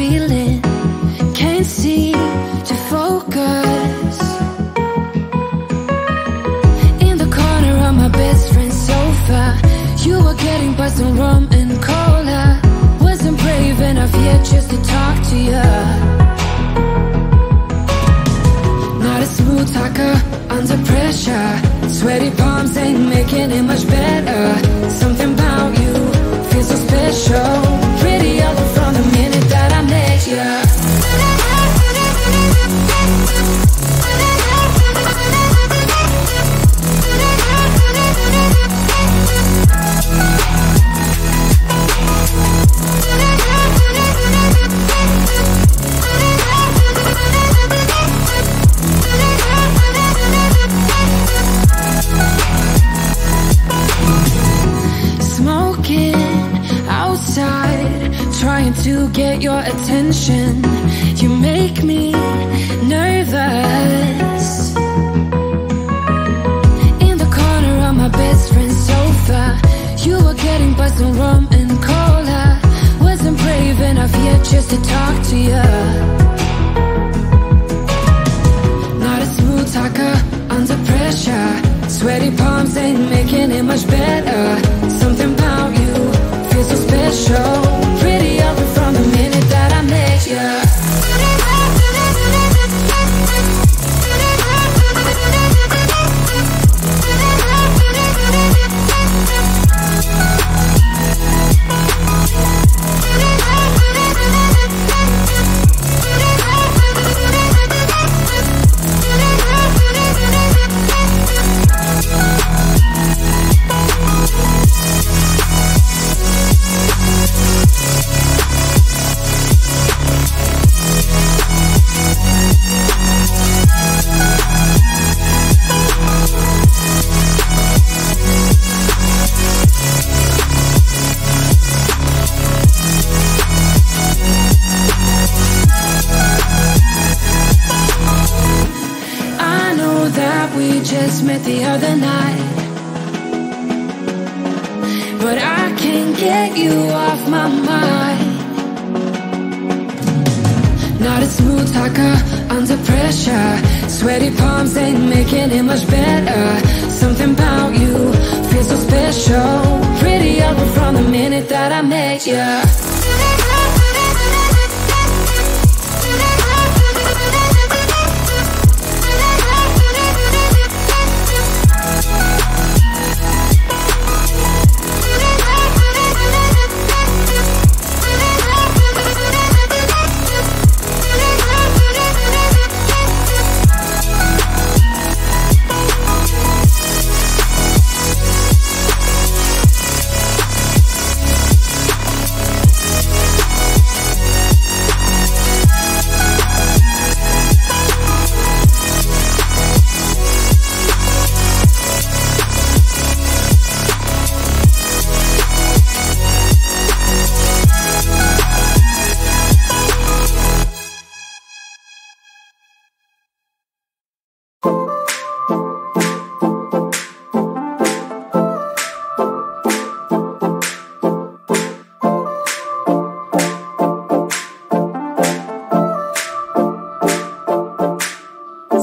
feeling, can't seem to focus. In the corner of my best friend's sofa, you were getting by some rum and cola. Wasn't brave enough yet just to talk to you. Not a smooth talker under pressure. Sweaty palms ain't making it much better. Something about you feels so special. Pretty other from the minute that I met you. Trying to get your attention, you make me nervous. In the corner of my best friend's sofa, you were getting by some rum and cola. Wasn't brave enough yet just to talk to you. Not a smooth talker under pressure. Sweaty palms ain't making it much better. Something about you feels so special. Pretty other from the minute that I met you. Met the other night, but I can't get you off my mind. Not a smooth talker, under pressure. Sweaty palms ain't making it much better. Something about you feels so special. Prettier from the minute that I met you.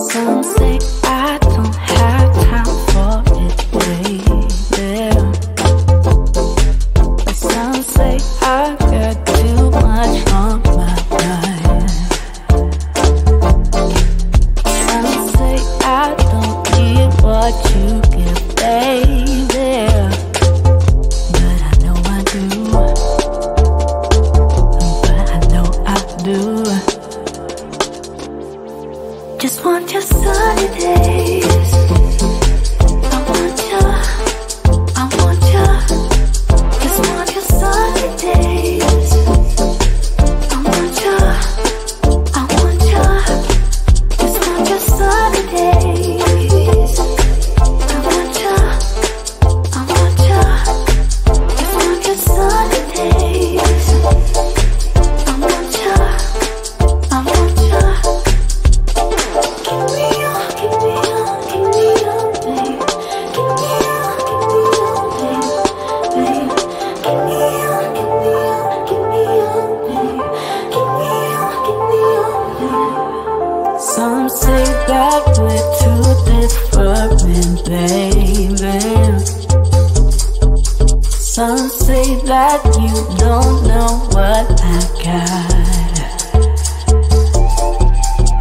Some say I don't have time for it, baby. But some say I got too much on my mind. Some say I don't need what you give, baby. But I know I do. But I know I do. Just want your sunny days. I want you, I want you. Just want your sunny days. I want you, I want you. Just want your sunny days. I want you, I want you. Just want your sunny days. I want you, I want you. Some say that we're too different, baby. Some say that you don't know what I got.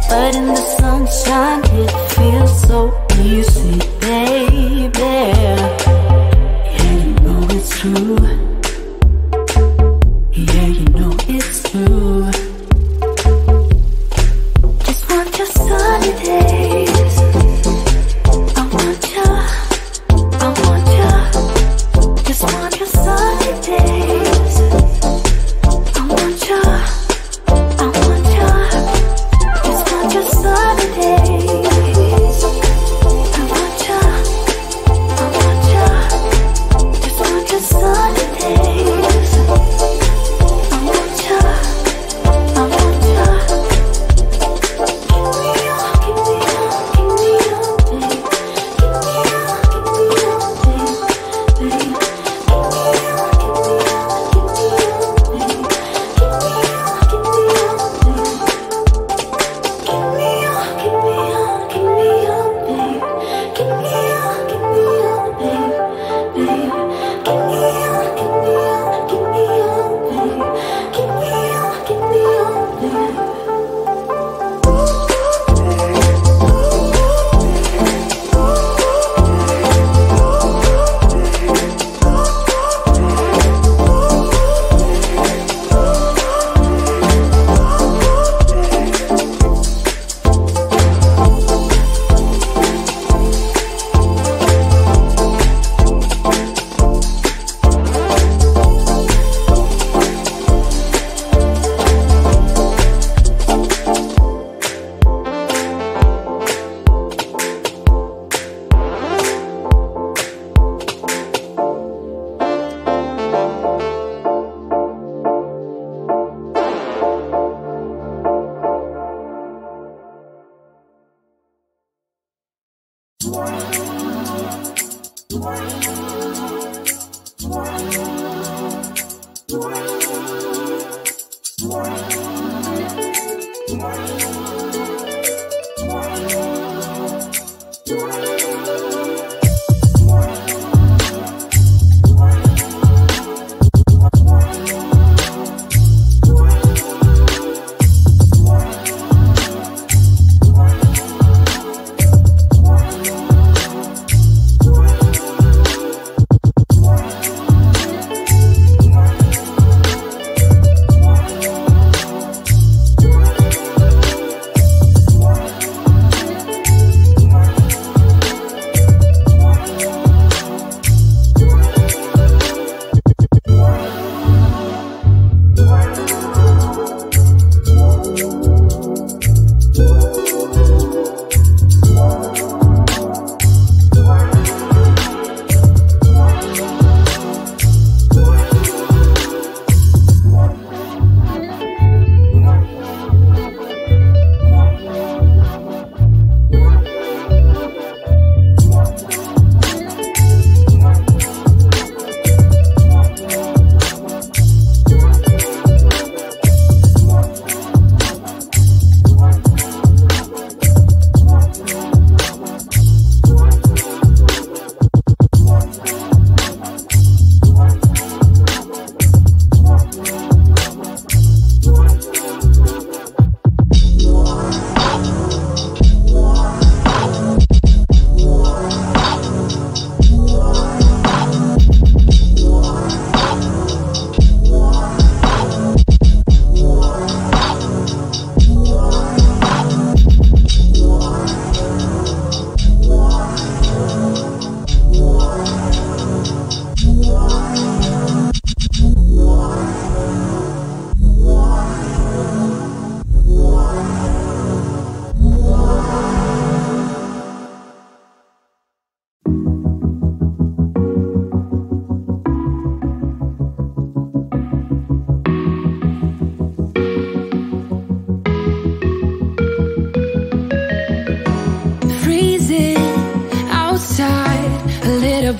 But in the sunshine it feels so easy, baby. Yeah, you know it's true. Yeah, you know it's true. Just want your sunny days. I want you, I want you. Just want your sunny days. I want you, I want you. Just want your sunny days. I want you, I want you. Just want your sunny days.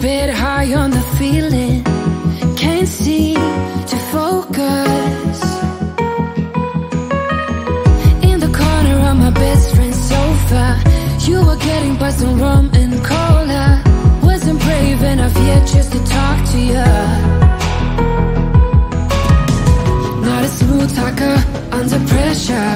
bit high on the feeling, can't seem to focus. In the corner of my best friend's sofa, you were getting by some rum and cola. Wasn't brave enough yet just to talk to you. Not a smooth talker under pressure,